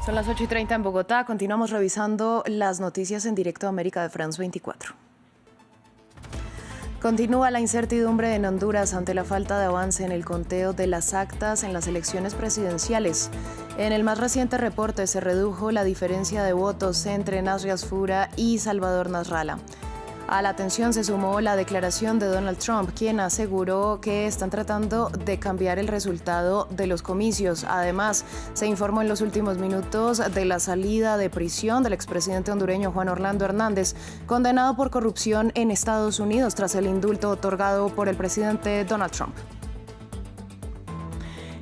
Son las 8:30 en Bogotá. Continuamos revisando las noticias en directo a América de France 24. Continúa la incertidumbre en Honduras ante la falta de avance en el conteo de las actas en las elecciones presidenciales. En el más reciente reporte se redujo la diferencia de votos entre Nasri Asfura y Salvador Nasralla. A la tensión se sumó la declaración de Donald Trump, quien aseguró que están tratando de cambiar el resultado de los comicios. Además, se informó en los últimos minutos de la salida de prisión del expresidente hondureño Juan Orlando Hernández, condenado por corrupción en Estados Unidos tras el indulto otorgado por el presidente Donald Trump.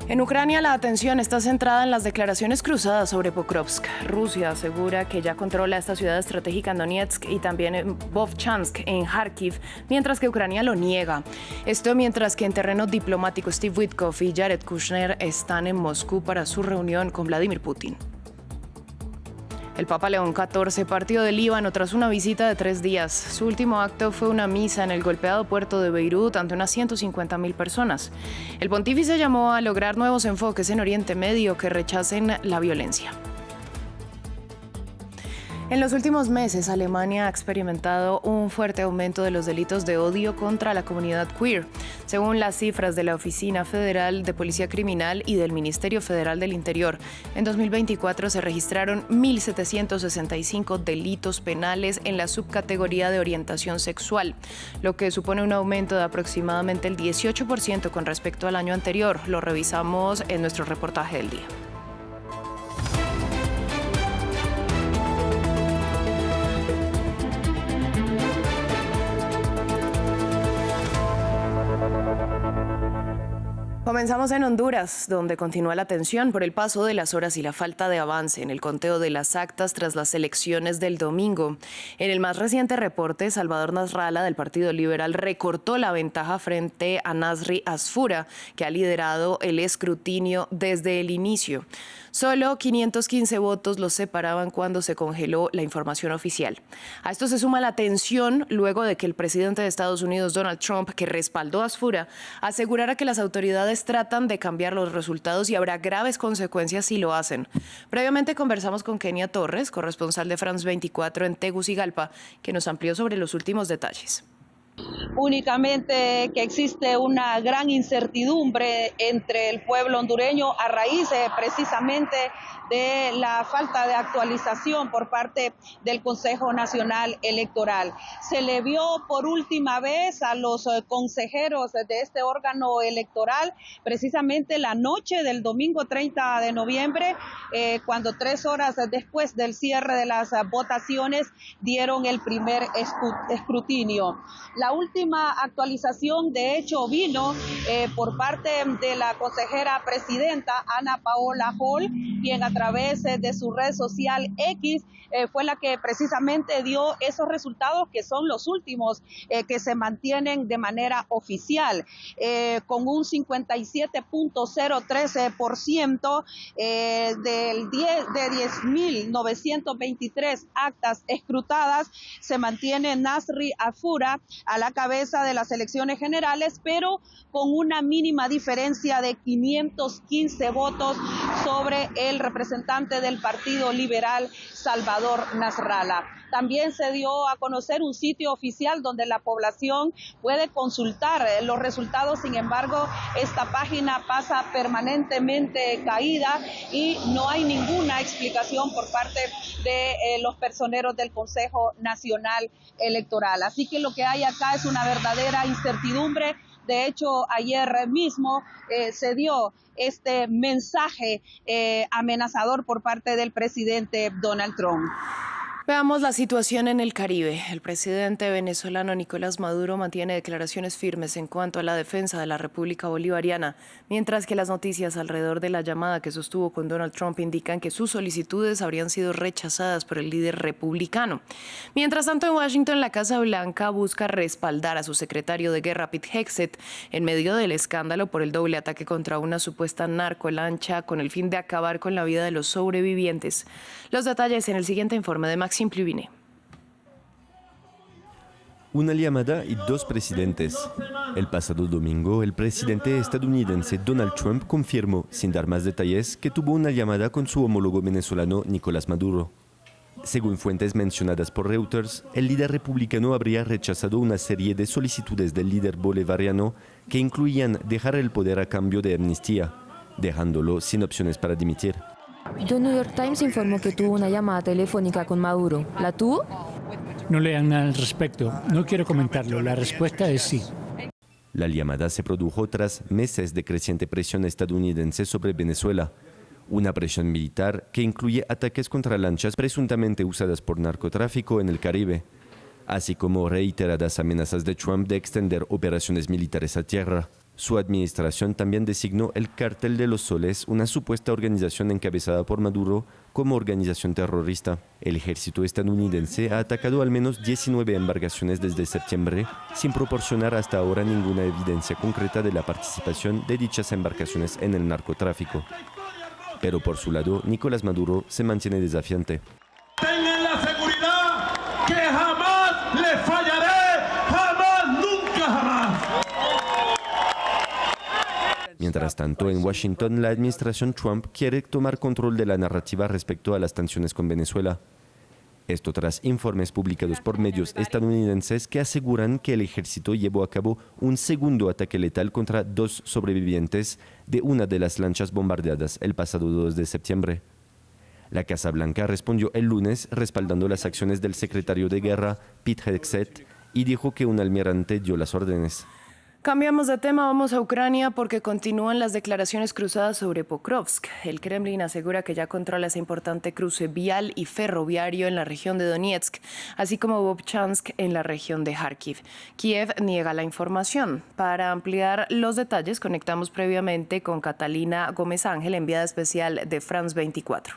En Ucrania, la atención está centrada en las declaraciones cruzadas sobre Pokrovsk. Rusia asegura que ya controla esta ciudad estratégica en Donetsk y también en Vovchansk, en Kharkiv, mientras que Ucrania lo niega. Esto mientras que en terreno diplomático Steve Witkoff y Jared Kushner están en Moscú para su reunión con Vladimir Putin. El Papa León XIV partió de Líbano tras una visita de 3 días. Su último acto fue una misa en el golpeado puerto de Beirut ante unas 150.000 personas. El pontífice llamó a lograr nuevos enfoques en Oriente Medio que rechacen la violencia. En los últimos meses, Alemania ha experimentado un fuerte aumento de los delitos de odio contra la comunidad queer. Según las cifras de la Oficina Federal de Policía Criminal y del Ministerio Federal del Interior, en 2024 se registraron 1.765 delitos penales en la subcategoría de orientación sexual, lo que supone un aumento de aproximadamente el 18% con respecto al año anterior. Lo revisamos en nuestro reportaje del día. Comenzamos en Honduras, donde continúa la tensión por el paso de las horas y la falta de avance en el conteo de las actas tras las elecciones del domingo. En el más reciente reporte, Salvador Nasralla, del Partido Liberal, recortó la ventaja frente a Nasri Asfura, que ha liderado el escrutinio desde el inicio. Solo 515 votos los separaban cuando se congeló la información oficial. A esto se suma la tensión luego de que el presidente de Estados Unidos, Donald Trump, que respaldó a Asfura, asegurara que las autoridades tratan de cambiar los resultados y habrá graves consecuencias si lo hacen. Previamente conversamos con Kenia Torres, corresponsal de France 24 en Tegucigalpa, que nos amplió sobre los últimos detalles. Únicamente que existe una gran incertidumbre entre el pueblo hondureño a raíz precisamente de la falta de actualización por parte del Consejo Nacional Electoral. Se le vio por última vez a los consejeros de este órgano electoral precisamente la noche del domingo 30 de noviembre, cuando 3 horas después del cierre de las votaciones dieron el primer escrutinio. La última actualización, de hecho, vino por parte de la consejera presidenta Ana Paola Hall, quien a través de su red social X fue la que precisamente dio esos resultados que son los últimos que se mantienen de manera oficial, con un 57.013% de 10.923 actas escrutadas. Se mantiene Nasri Asfura a la cabeza de las elecciones generales, pero con una mínima diferencia de 515 votos sobre el representante del Partido Liberal, Salvador Nasralla. También se dio a conocer un sitio oficial donde la población puede consultar los resultados. Sin embargo, esta página pasa permanentemente caída y no hay ninguna explicación por parte de los personeros del Consejo Nacional Electoral. Así que lo que hay acá es una verdadera incertidumbre. De hecho, ayer mismo se dio este mensaje amenazador por parte del presidente Donald Trump. Veamos la situación en el Caribe. El presidente venezolano Nicolás Maduro mantiene declaraciones firmes en cuanto a la defensa de la República Bolivariana, mientras que las noticias alrededor de la llamada que sostuvo con Donald Trump indican que sus solicitudes habrían sido rechazadas por el líder republicano. Mientras tanto, en Washington, la Casa Blanca busca respaldar a su secretario de guerra, Pete Hegseth, en medio del escándalo por el doble ataque contra una supuesta narcolancha con el fin de acabar con la vida de los sobrevivientes. Los detalles en el siguiente informe de Maxime Pluviné. Una llamada y dos presidentes. El pasado domingo, el presidente estadounidense Donald Trump confirmó, sin dar más detalles, que tuvo una llamada con su homólogo venezolano Nicolás Maduro. Según fuentes mencionadas por Reuters, el líder republicano habría rechazado una serie de solicitudes del líder bolivariano que incluían dejar el poder a cambio de amnistía, dejándolo sin opciones para dimitir. The New York Times informó que tuvo una llamada telefónica con Maduro. ¿La tuvo? No lean nada al respecto. No quiero comentarlo. La respuesta es sí. La llamada se produjo tras meses de creciente presión estadounidense sobre Venezuela. Una presión militar que incluye ataques contra lanchas presuntamente usadas por narcotráfico en el Caribe, así como reiteradas amenazas de Trump de extender operaciones militares a tierra. Su administración también designó el Cártel de los Soles, una supuesta organización encabezada por Maduro, como organización terrorista. El ejército estadounidense ha atacado al menos 19 embarcaciones desde septiembre, sin proporcionar hasta ahora ninguna evidencia concreta de la participación de dichas embarcaciones en el narcotráfico. Pero por su lado, Nicolás Maduro se mantiene desafiante. Tengan la seguridad que jamás les fallaré, jamás, nunca jamás. Mientras tanto, en Washington, la administración Trump quiere tomar control de la narrativa respecto a las tensiones con Venezuela. Esto tras informes publicados por medios estadounidenses que aseguran que el ejército llevó a cabo un segundo ataque letal contra 2 sobrevivientes de una de las lanchas bombardeadas el pasado 2 de septiembre. La Casa Blanca respondió el lunes respaldando las acciones del secretario de Guerra, Pete Hegseth, y dijo que un almirante dio las órdenes. Cambiamos de tema, vamos a Ucrania porque continúan las declaraciones cruzadas sobre Pokrovsk. El Kremlin asegura que ya controla ese importante cruce vial y ferroviario en la región de Donetsk, así como Vovchansk en la región de Kharkiv. Kiev niega la información. Para ampliar los detalles, conectamos previamente con Catalina Gómez Ángel, enviada especial de France 24.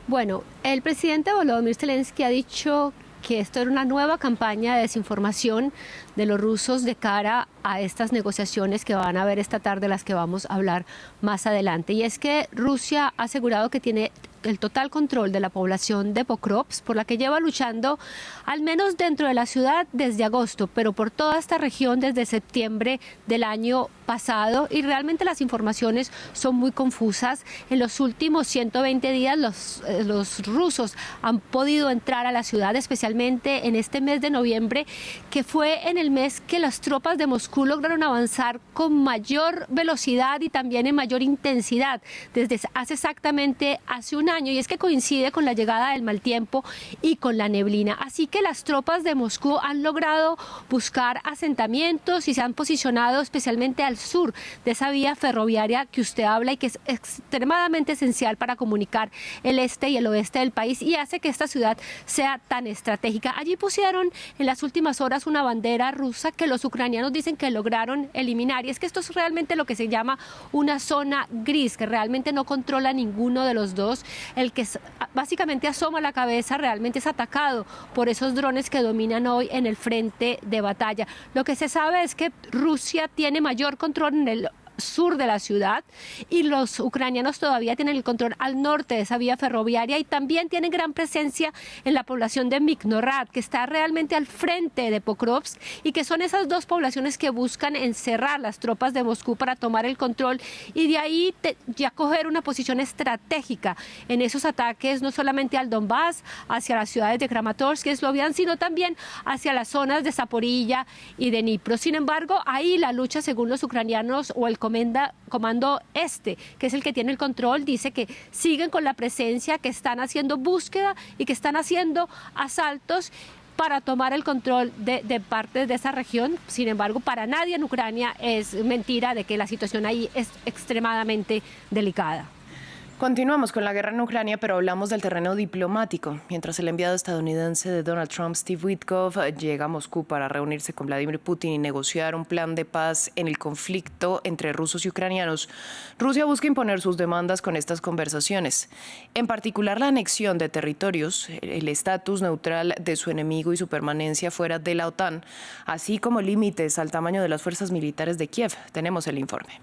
Bueno, el presidente Volodymyr Zelensky ha dicho que esto era una nueva campaña de desinformación de los rusos de cara a estas negociaciones que van a haber esta tarde, las que vamos a hablar más adelante. Y es que Rusia ha asegurado que tiene el total control de la población de Pokrovsk, por la que lleva luchando al menos dentro de la ciudad desde agosto, pero por toda esta región desde septiembre del año pasado, y realmente las informaciones son muy confusas. En los últimos 120 días los rusos han podido entrar a la ciudad, especialmente en este mes de noviembre, que fue en el mes que las tropas de Moscú lograron avanzar con mayor velocidad y también en mayor intensidad, desde hace exactamente hace un año, y es que coincide con la llegada del mal tiempo y con la neblina. Así que las tropas de Moscú han logrado buscar asentamientos y se han posicionado especialmente al sur de esa vía ferroviaria que usted habla y que es extremadamente esencial para comunicar el este y el oeste del país y hace que esta ciudad sea tan estratégica. Allí pusieron en las últimas horas una bandera rusa que los ucranianos dicen que lograron eliminar, y es que esto es realmente lo que se llama una zona gris, que realmente no controla ninguno de los dos. El que básicamente asoma la cabeza realmente es atacado por esos drones que dominan hoy en el frente de batalla. Lo que se sabe es que Rusia tiene mayor control en el sur de la ciudad y los ucranianos todavía tienen el control al norte de esa vía ferroviaria y también tienen gran presencia en la población de Miknorad, que está realmente al frente de Pokrovsk, y que son esas dos poblaciones que buscan encerrar las tropas de Moscú para tomar el control y de ahí ya coger una posición estratégica en esos ataques, no solamente al Donbass, hacia las ciudades de Kramatorsk y Sloviansk, sino también hacia las zonas de Zaporilla y de Dnipro. Sin embargo, ahí la lucha, según los ucranianos o el comando este, que es el que tiene el control, dice que siguen con la presencia, que están haciendo búsqueda y que están haciendo asaltos para tomar el control de partes de esa región. Sin embargo, para nadie en Ucrania es mentira de que la situación ahí es extremadamente delicada. Continuamos con la guerra en Ucrania, pero hablamos del terreno diplomático. Mientras el enviado estadounidense de Donald Trump, Steve Witkoff, llega a Moscú para reunirse con Vladimir Putin y negociar un plan de paz en el conflicto entre rusos y ucranianos, Rusia busca imponer sus demandas con estas conversaciones. En particular, la anexión de territorios, el estatus neutral de su enemigo y su permanencia fuera de la OTAN, así como límites al tamaño de las fuerzas militares de Kiev. Tenemos el informe.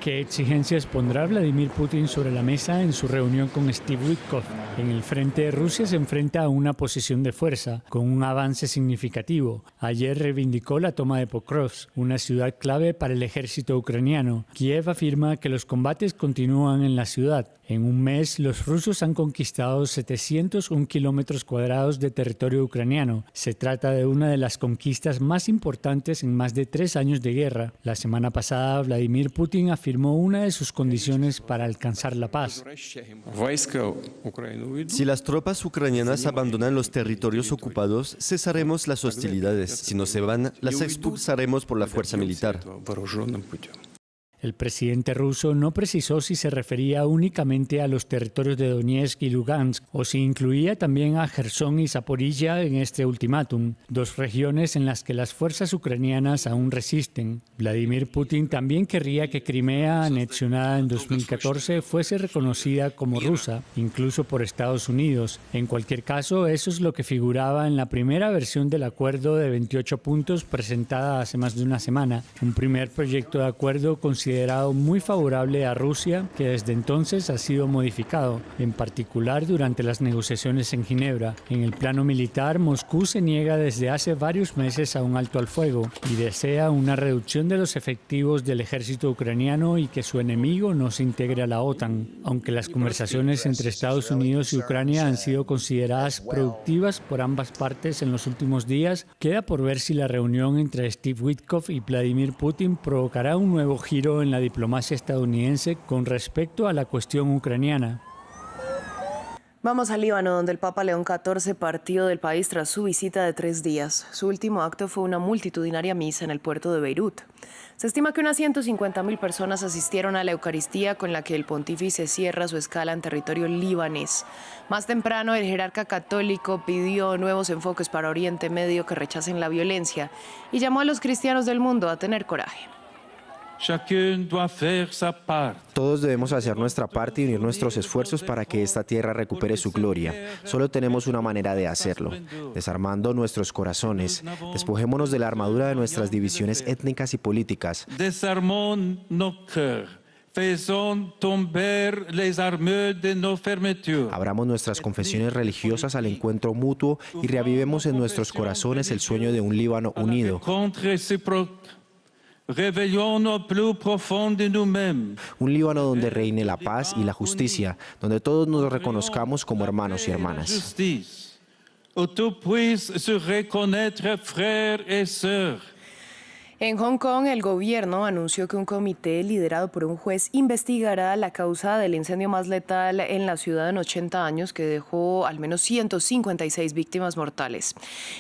¿Qué exigencias pondrá Vladimir Putin sobre la mesa en su reunión con Steve Witkoff? En el frente de Rusia se enfrenta a una posición de fuerza, con un avance significativo. Ayer reivindicó la toma de Pokrovsk, una ciudad clave para el ejército ucraniano. Kiev afirma que los combates continúan en la ciudad. En un mes, los rusos han conquistado 701 kilómetros cuadrados de territorio ucraniano. Se trata de una de las conquistas más importantes en más de 3 años de guerra. La semana pasada, Vladimir Putin afirmó una de sus condiciones para alcanzar la paz. Si las tropas ucranianas abandonan los territorios ocupados, cesaremos las hostilidades. Si no se van, las expulsaremos por la fuerza militar. El presidente ruso no precisó si se refería únicamente a los territorios de Donetsk y Lugansk o si incluía también a Jersón y Zaporilla en este ultimátum, 2 regiones en las que las fuerzas ucranianas aún resisten. Vladimir Putin también querría que Crimea, anexionada en 2014, fuese reconocida como rusa, incluso por Estados Unidos. En cualquier caso, eso es lo que figuraba en la primera versión del acuerdo de 28 puntos presentada hace más de una semana, un primer proyecto de acuerdo considerado muy favorable a Rusia, que desde entonces ha sido modificado, en particular durante las negociaciones en Ginebra. En el plano militar, Moscú se niega desde hace varios meses a un alto al fuego y desea una reducción de los efectivos del ejército ucraniano y que su enemigo no se integre a la OTAN. Aunque las conversaciones entre Estados Unidos y Ucrania han sido consideradas productivas por ambas partes en los últimos días, queda por ver si la reunión entre Steve Witkoff y Vladimir Putin provocará un nuevo giro en la diplomacia estadounidense con respecto a la cuestión ucraniana. Vamos al Líbano, donde el Papa León XIV partió del país tras su visita de 3 días. Su último acto fue una multitudinaria misa en el puerto de Beirut. Se estima que unas 150.000 personas asistieron a la Eucaristía con la que el pontífice cierra su escala en territorio libanés. Más temprano, el jerarca católico pidió nuevos enfoques para Oriente Medio que rechacen la violencia y llamó a los cristianos del mundo a tener coraje. Todos debemos hacer nuestra parte y unir nuestros esfuerzos para que esta tierra recupere su gloria. Solo tenemos una manera de hacerlo, desarmando nuestros corazones. Despojémonos de la armadura de nuestras divisiones étnicas y políticas. Abramos nuestras confesiones religiosas al encuentro mutuo y reavivemos en nuestros corazones el sueño de un Líbano unido. Un Líbano donde reine la paz y la justicia, donde todos nos reconozcamos como hermanos y hermanas. En Hong Kong, el gobierno anunció que un comité liderado por un juez investigará la causa del incendio más letal en la ciudad en 80 años que dejó al menos 156 víctimas mortales.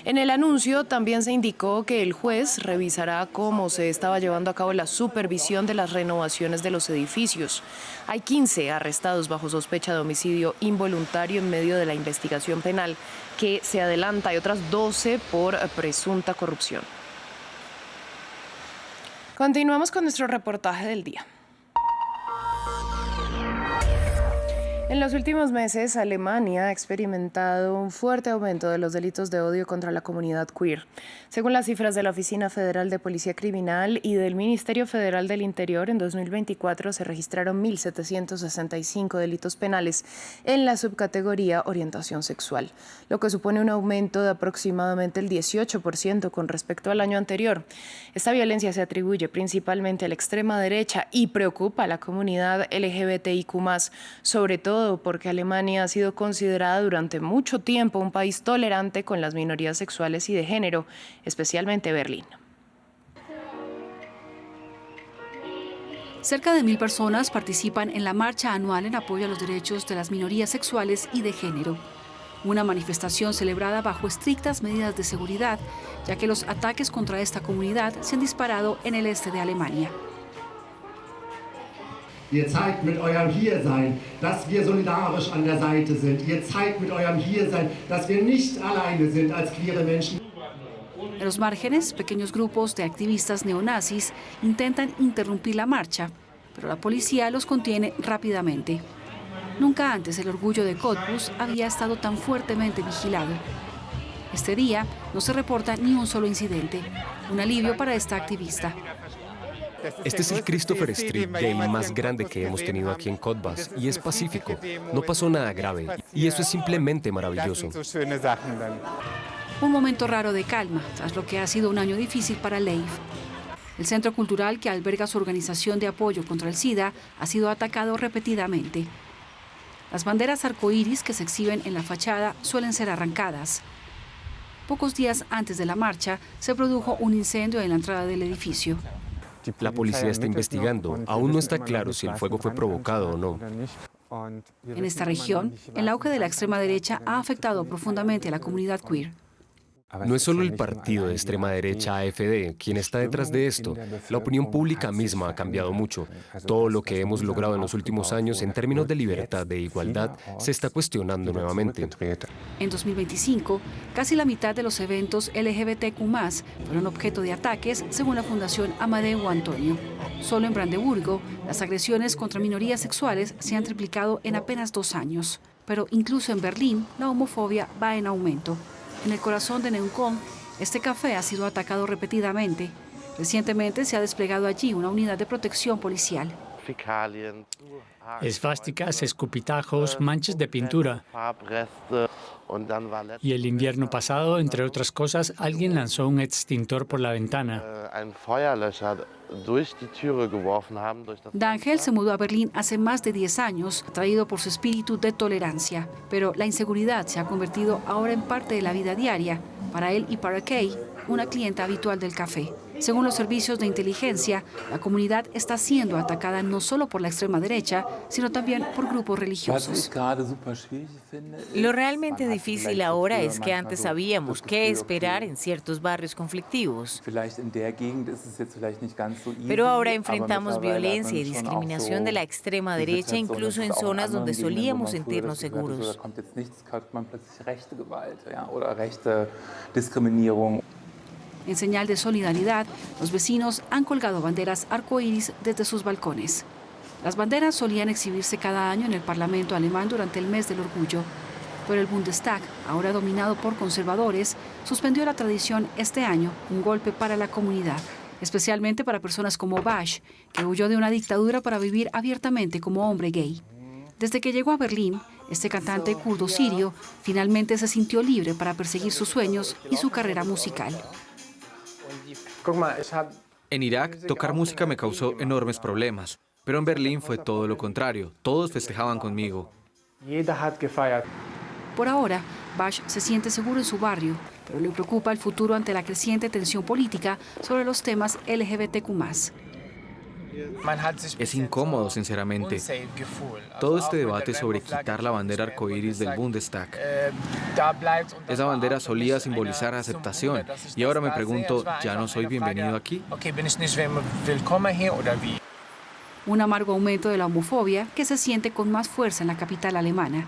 En el anuncio también se indicó que el juez revisará cómo se estaba llevando a cabo la supervisión de las renovaciones de los edificios. Hay 15 arrestados bajo sospecha de homicidio involuntario en medio de la investigación penal que se adelanta y otras 12 por presunta corrupción. Continuamos con nuestro reportaje del día. En los últimos meses, Alemania ha experimentado un fuerte aumento de los delitos de odio contra la comunidad queer. Según las cifras de la Oficina Federal de Policía Criminal y del Ministerio Federal del Interior, en 2024 se registraron 1.765 delitos penales en la subcategoría orientación sexual, lo que supone un aumento de aproximadamente el 18% con respecto al año anterior. Esta violencia se atribuye principalmente a la extrema derecha y preocupa a la comunidad LGBTIQ+, sobre todo porque Alemania ha sido considerada durante mucho tiempo un país tolerante con las minorías sexuales y de género, especialmente Berlín. Cerca de 1.000 personas participan en la marcha anual en apoyo a los derechos de las minorías sexuales y de género. Una manifestación celebrada bajo estrictas medidas de seguridad, ya que los ataques contra esta comunidad se han disparado en el este de Alemania. Ihr zeigt mit eurem Hiersein, dass wir solidarisch an der Seite sind. Ihr zeigt mit eurem Hiersein, dass wir nicht alleine sind als queere Menschen. En los márgenes, pequeños grupos de activistas neonazis intentan interrumpir la marcha, pero la policía los contiene rápidamente. Nunca antes el orgullo de Cottbus había estado tan fuertemente vigilado. Este día no se reporta ni un solo incidente, un alivio para esta activista. Este es el Christopher Street Day más grande que hemos tenido aquí en Cottbus y es pacífico. No pasó nada grave y eso es simplemente maravilloso. Un momento raro de calma tras lo que ha sido un año difícil para Leif. El centro cultural que alberga su organización de apoyo contra el SIDA ha sido atacado repetidamente. Las banderas arcoíris que se exhiben en la fachada suelen ser arrancadas. Pocos días antes de la marcha se produjo un incendio en la entrada del edificio. La policía está investigando. Aún no está claro si el fuego fue provocado o no. En esta región, el auge de la extrema derecha ha afectado profundamente a la comunidad queer. No es solo el partido de extrema derecha AfD quien está detrás de esto. La opinión pública misma ha cambiado mucho. Todo lo que hemos logrado en los últimos años en términos de libertad e igualdad se está cuestionando nuevamente. En 2025, casi la mitad de los eventos LGBTQ+ fueron objeto de ataques, según la Fundación Amadeu Antonio. Solo en Brandeburgo, las agresiones contra minorías sexuales se han triplicado en apenas 2 años. Pero incluso en Berlín, la homofobia va en aumento. En el corazón de Neukölln, este café ha sido atacado repetidamente. Recientemente se ha desplegado allí una unidad de protección policial. Esvásticas, escupitajos, manchas de pintura. Y el invierno pasado, entre otras cosas, alguien lanzó un extintor por la ventana. D'Angel se mudó a Berlín hace más de 10 años, atraído por su espíritu de tolerancia. Pero la inseguridad se ha convertido ahora en parte de la vida diaria, para él y para Kay, una clienta habitual del café. Según los servicios de inteligencia, la comunidad está siendo atacada no solo por la extrema derecha, sino también por grupos religiosos. Lo realmente difícil ahora es que antes sabíamos qué esperar en ciertos barrios conflictivos. Pero ahora enfrentamos violencia y discriminación de la extrema derecha, incluso en zonas donde solíamos sentirnos seguros. En señal de solidaridad, los vecinos han colgado banderas arcoíris desde sus balcones. Las banderas solían exhibirse cada año en el Parlamento alemán durante el mes del orgullo, pero el Bundestag, ahora dominado por conservadores, suspendió la tradición este año, un golpe para la comunidad, especialmente para personas como Bash, que huyó de una dictadura para vivir abiertamente como hombre gay. Desde que llegó a Berlín, este cantante kurdo sirio finalmente se sintió libre para perseguir sus sueños y su carrera musical. En Irak, tocar música me causó enormes problemas, pero en Berlín fue todo lo contrario. Todos festejaban conmigo. Por ahora, Bash se siente seguro en su barrio, pero le preocupa el futuro ante la creciente tensión política sobre los temas LGBTQ+. Es incómodo, sinceramente. Todo este debate sobre quitar la bandera arcoíris del Bundestag. Esa bandera solía simbolizar aceptación y ahora me pregunto, ¿ya no soy bienvenido aquí? Un amargo aumento de la homofobia que se siente con más fuerza en la capital alemana.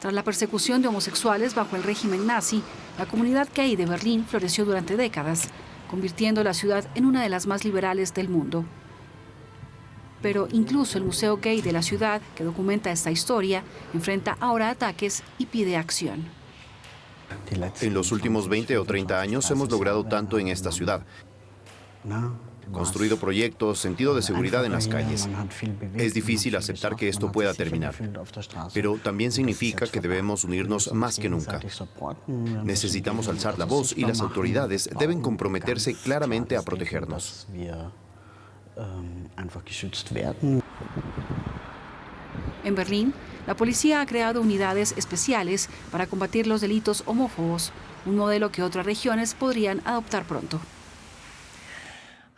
Tras la persecución de homosexuales bajo el régimen nazi, la comunidad gay de Berlín floreció durante décadas, convirtiendo la ciudad en una de las más liberales del mundo. Pero incluso el Museo Gay de la ciudad, que documenta esta historia, enfrenta ahora ataques y pide acción. En los últimos 20 o 30 años hemos logrado tanto en esta ciudad. Construido proyectos, sentido de seguridad en las calles. Es difícil aceptar que esto pueda terminar, pero también significa que debemos unirnos más que nunca. Necesitamos alzar la voz y las autoridades deben comprometerse claramente a protegernos. En Berlín, la policía ha creado unidades especiales para combatir los delitos homófobos, un modelo que otras regiones podrían adoptar pronto.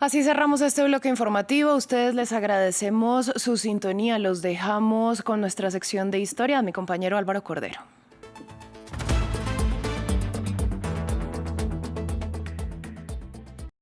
Así cerramos este bloque informativo. A ustedes les agradecemos su sintonía. Los dejamos con nuestra sección de historia. Mi compañero Álvaro Cordero.